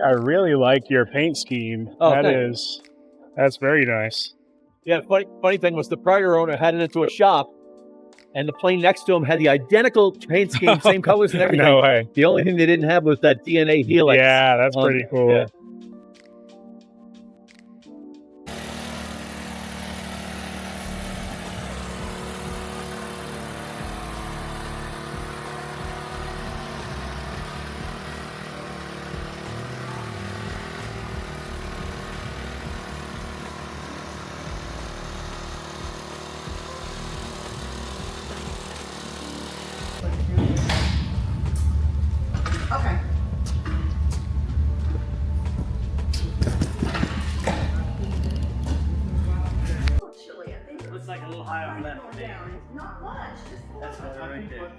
I really like your paint scheme. Oh, That's very nice. Yeah, funny thing was the prior owner had it into a shop, and the plane next to him had the identical paint scheme, same colors and everything. No way. The only thing they didn't have was that DNA helix. Yeah, that's pretty cool. Yeah. Okay. Chilly, I think. Looks like a little high on that. Not much. That's better right there.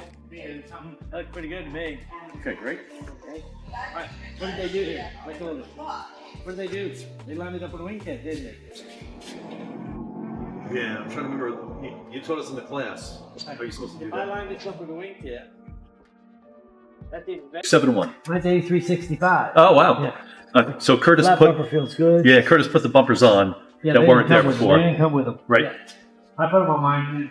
That looks pretty good to me. Okay, great. Okay. All right. What did they do here? Wait a minute. What did they do? They lined it up with a wingtip, didn't they? Yeah, I'm trying to remember. You told us in the class how you're supposed to do If I that. lined this up with a wingtip, that didn't. 7-1. Mine's 8365. Oh wow. Yeah. So Curtis That put bumper feels good. yeah Curtis put the bumpers on Yeah, that they weren't didn't there come with them. before. They didn't come with them. Right. Yeah. I put them on mine.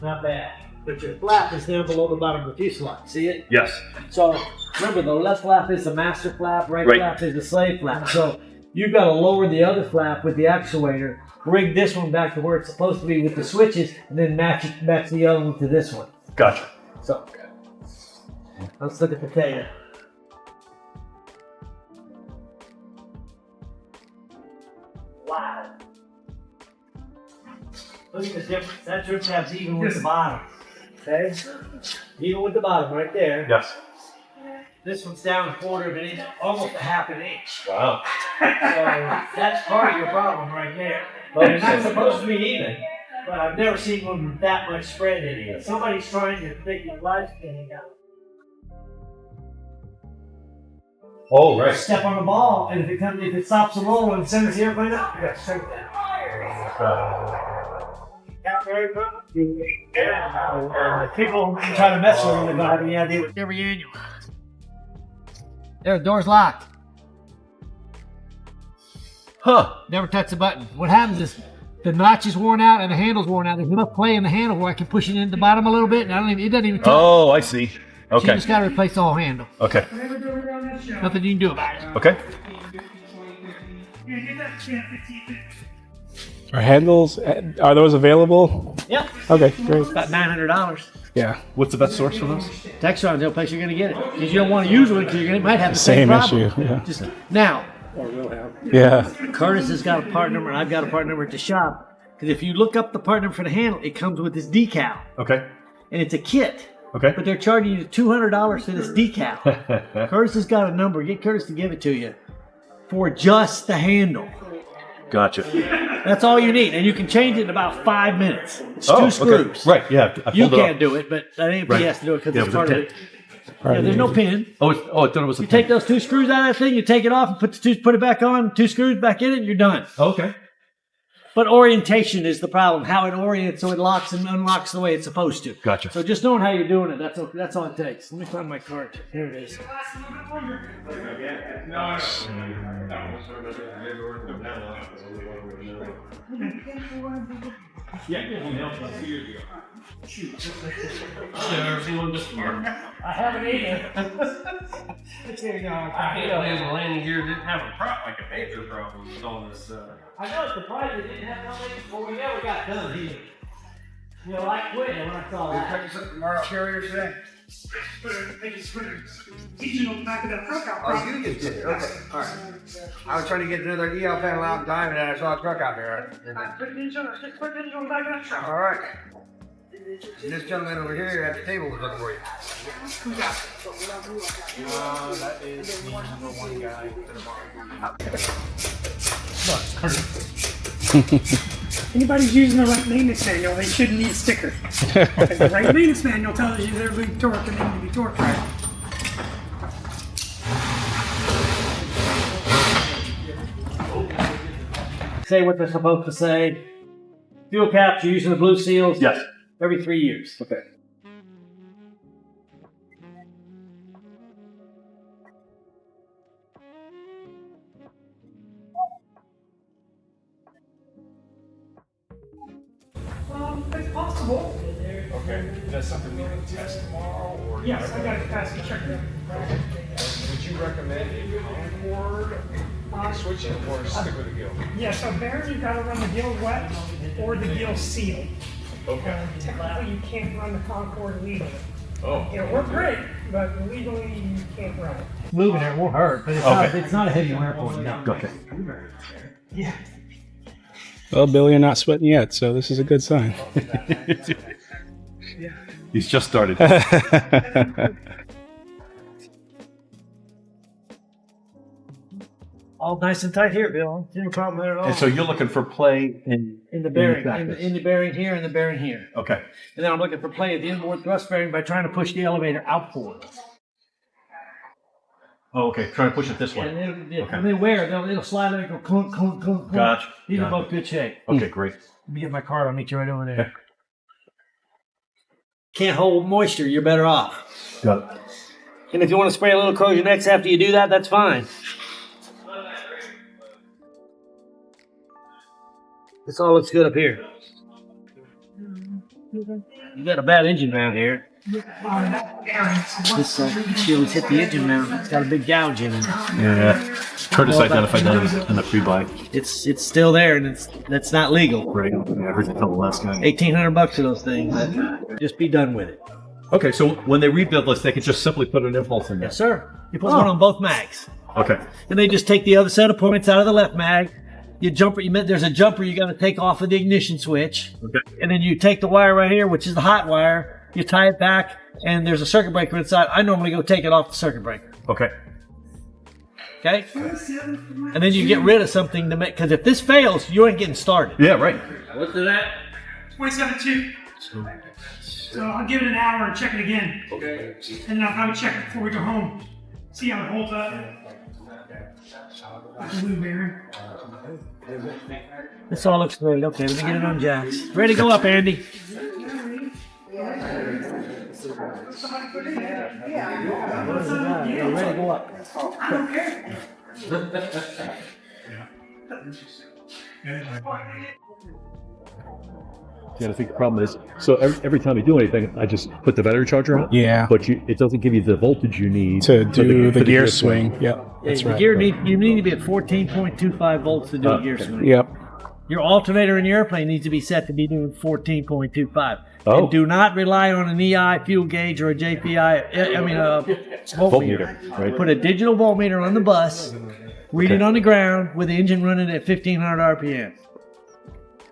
Not bad. But your flap is down below the bottom of the fuselage. See it? Yes. So remember, the left flap is the master flap, right Right. flap is the slave flap. So you've got to lower the other flap with the actuator, rig this one back to where it's supposed to be with the switches, and then match the other one to this one. Gotcha. So let's look at the tail. Wow. Look at the difference. That trim tab's even with the bottom. Okay? Even with the bottom right there. Yes. This one's down 1/4 of an inch, almost a 1/2 an inch. Wow. So that's part of your problem right there. But it's not supposed to be even. But I've never seen one with that much spread in it. Somebody's trying to think your lifespan out. Oh right. Step on the ball, and if it stops the roll and centers the airplane up, you got to straighten that. People try to mess with them, they don't have any idea what every annual. There, the door's locked. Huh. Never touch the button. What happens is the notch is worn out and the handle's worn out. There's enough play in the handle where I can push it into the bottom a little bit, and it doesn't even touch. Oh, I see. So you Okay. just got to replace the whole handle. Okay. Nothing you can do about it. Okay. Are handles, are those available? Yep. Okay, great. About $900. Yeah, What's the best source for those? Textron's the only place you're going to get it. Because you don't want to use one because you might have the same problem. issue. Yeah. Just, now, Yeah. Curtis has got a part number and I've got a part number at the shop. Because if you look up the part number for the handle, it comes with this decal. Okay. And it's a kit. Okay. But they're charging you $200 for this decal. Curtis has got a number. Get Curtis to give it to you for just the handle. Gotcha. That's all you need. And you can change it in about 5 minutes. It's Oh, two screws. Okay. Right. Yeah. I You pulled it can't up. do it, but that ain't Right. has to do it because Yeah, it's it was a part of pin. it. Yeah, there's no pin. Oh, I thought it was a You take those 2 screws out of that thing, you take it off and put it back on, 2 screws back in it, and you're done. Okay. But orientation is the problem. How it orients so it locks and unlocks the way it's supposed to. Gotcha. So just knowing how you're doing it, that's all it takes. Let me find my cart. Here it is. I haven't either. I can't believe the landing gear didn't have a like a major problem on this. I know it's surprised it didn't have no leaks before we never got done here. You know, I quit when I saw that. Carrier today. Teaching on the back of that truck out. Oh, you just did it. Okay. All right. I was trying to get another EL panel out in time, and then I saw a truck out there. I put it in on the back of that truck. All right. And this gentleman over here at the table was looking for you. Who's that? That is the number one guy to the bar. Anybody's using the right maintenance manual, they shouldn't need a sticker. The right maintenance manual tells you they're being torqued and they need to be torqued right. say what they're supposed to say. Fuel caps, you're using the blue seals? Yes. Every 3 years. Okay. It's possible. Okay. Is that something we can test tomorrow? Or Yes, I got to pass the check there. would you recommend a Concord switching or stick with a gill? Yeah, so bears, you've got to run the gill wet or the gill sealed. Okay. Technically, you can't run the Concord legally. Oh. It'll work great, but legally, you can't run it. Moving it won't hurt, but it's not a heavy wear point. No. Okay. Yeah. Well, Bill, you're not sweating yet, so this is a good sign. He's just started. All nice and tight here, Bill. No problem there at all. And so you're looking for play in in the bearing, practice. in the bearing here and the bearing here. Okay. And then I'm looking for play at the inboard thrust bearing by trying to push the elevator out forward. Oh, okay. Try to push it this way. And when they wear, it'll slide and go clunk, clunk, clunk, clunk. Gotcha. These are Gotcha. both good shape. Okay, great. Let me get my card. I'll meet you right over there. Can't hold moisture. You're better off. Got it. And if you want to spray a little Corrosion X after you do that, that's fine. This all looks good up here. You got a bad engine mount here. This shield's hit the engine mount. It's got a big gouge in it. Yeah. Curtis identified that in the pre-buy. It's still there, and that's not legal. Right. Yeah, I heard you tell the last guy. $1,800 for those things. Just be done with it. Okay, so when they rebuild this, they can just simply put an impulse in there. Yes, sir. You put one on both mags, Okay. and they just take the other set of points out of the left mag. There's a jumper you got to take off of the ignition switch, Okay. and then you take the wire right here, which is the hot wire. You tie it back, and there's a circuit breaker inside. I normally go take it off the circuit breaker. Okay. Okay, and then you get rid of something to make, because if this fails, you ain't getting started. Yeah, right. What's that? 27.2. So I'll give it an hour and check it again. Okay. And then I'll have it check it before we go home. See how it holds up. Blue bearing. This all looks great. Okay, let me get it on jacks. Ready to go up, Andy. Yeah, ready to go up. I don't care. Yeah, I think the problem is, so every time you do anything, I just put the battery charger on. Yeah. But it doesn't give you the voltage you need To for do the for gear swing. Yep. That's The right. gear you need to be at 14.25 volts to do a gear swing. Yep. Your alternator in your airplane needs to be set to be doing 14.25. Oh. And do not rely on an EI fuel gauge or a JPI, voltmeter. Right. Put a digital voltmeter on the bus, read it on the ground with the engine running at 1500 RPM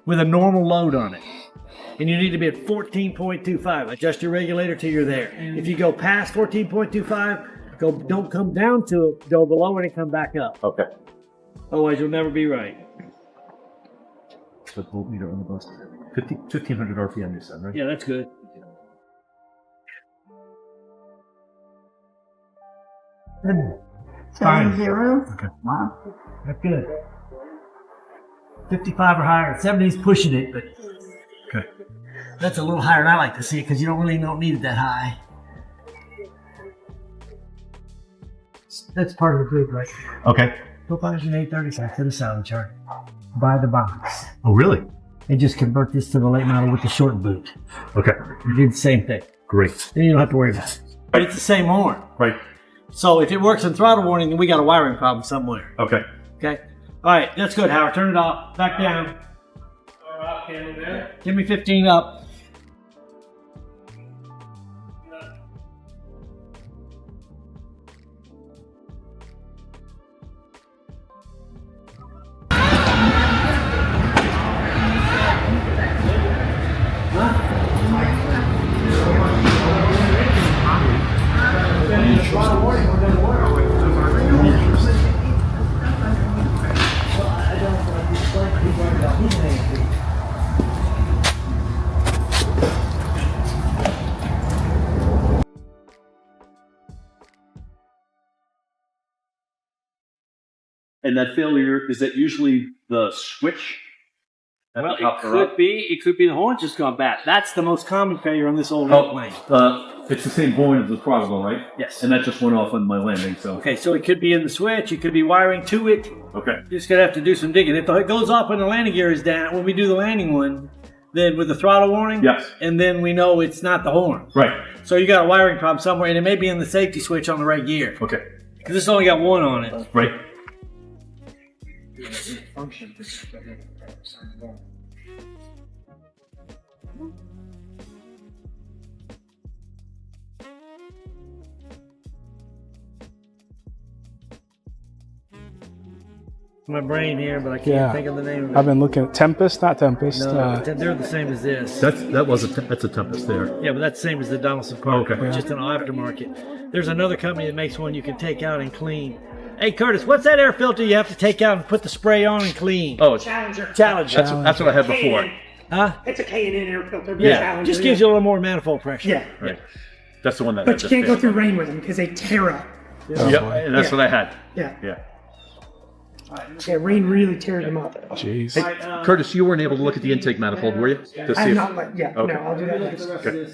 with a normal load on it. And you need to be at 14.25. Adjust your regulator till you're there. If you go past 14.25, don't come down to it, go below it and come back up. Okay. Otherwise, you'll never be right. So voltmeter on the bus. 1500 RPM you said, right? Yeah, that's good. Fine. 70. Okay. Wow. That's good. 55 or higher. 70's pushing it, but Okay. that's a little higher than I like to see it because you don't need it that high. That's part of the group, right? Okay. Go buy an 835 to the sound chart. Buy the box. Oh, really? And just convert this to the late model with the short boot. Okay. You do the same thing. Great. Then you don't have to worry about it. But it's the same horn. Right. So if it works in throttle warning, then we got a wiring problem somewhere. Okay. Okay? All right, that's good, Howard. Turn it off. Back down. Give me 15 up. And that failure, is that usually the switch? Well, it could be the horn just gone bad. That's the most common failure on this old airplane. It's the same horn as the throttle, right? Yes. And that just went off on my landing, so. Okay, so it could be in the switch. It could be wiring to it. Okay. You're just gonna have to do some digging. If it goes off when the landing gear is down, when we do the landing one, then with the throttle warning, Yes. and then we know it's not the horn. Right. So you got a wiring problem somewhere, and it may be in the safety switch on the right gear Okay. because this only got one on it. Right. My brain here, but I can't Yeah. think of the name of it. I've been looking at Tempest, not Tempest. No, they're the same as this. That's a Tempest there. Yeah, but that's the same as the Donaldson Parker. Okay. Just an aftermarket. There's another company that makes one you can take out and clean. Hey, Curtis, what's that air filter you have to take out and put the spray on and clean? Oh, Challenger. Challenger. that's what I had before. K&N. Huh? It's a K&N air filter. Yeah. Challenger, Just gives you a little more manifold pressure. Yeah. Right. That's the one that. But you can't go through rain with them because they tear up. Yep, and that's Yeah. what I had. Yeah. Yeah. Yeah, rain really tears them up. Jeez. Curtis, you weren't able to look at the intake manifold, were you? To I see have if, not let, yeah, Okay. no, I'll do that next. okay.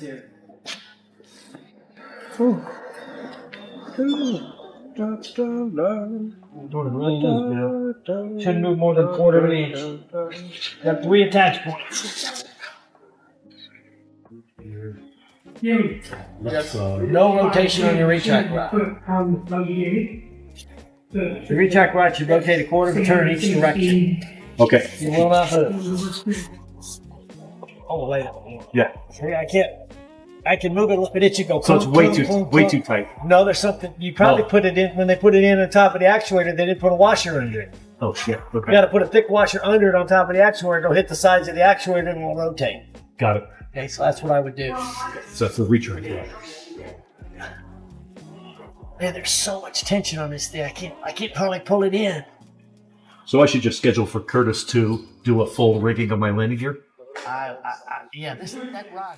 Shouldn't move more than 1/4 of an inch. You have 3 attach points. No rotation on your retract rod. The retract rod should rotate a 1/4 of a turn each direction. Okay. You will not move. Oh, wait. Yeah. See, I can move it, but it should go. So it's clunk, way clunk, too clunk, way clunk. too tight. No, there's something. You probably Oh. put it in when they put it in on top of the actuator. They didn't put a washer under it. Oh shit. Okay. You got to put a thick washer under it on top of the actuator. It'll hit the sides of the actuator and it'll rotate. Got it. Okay, so that's what I would do. So that's the retract. Yeah. Man, there's so much tension on this thing. I can't hardly pull it in. So I should just schedule for Curtis to do a full rigging of my landing gear. Yeah, that rod.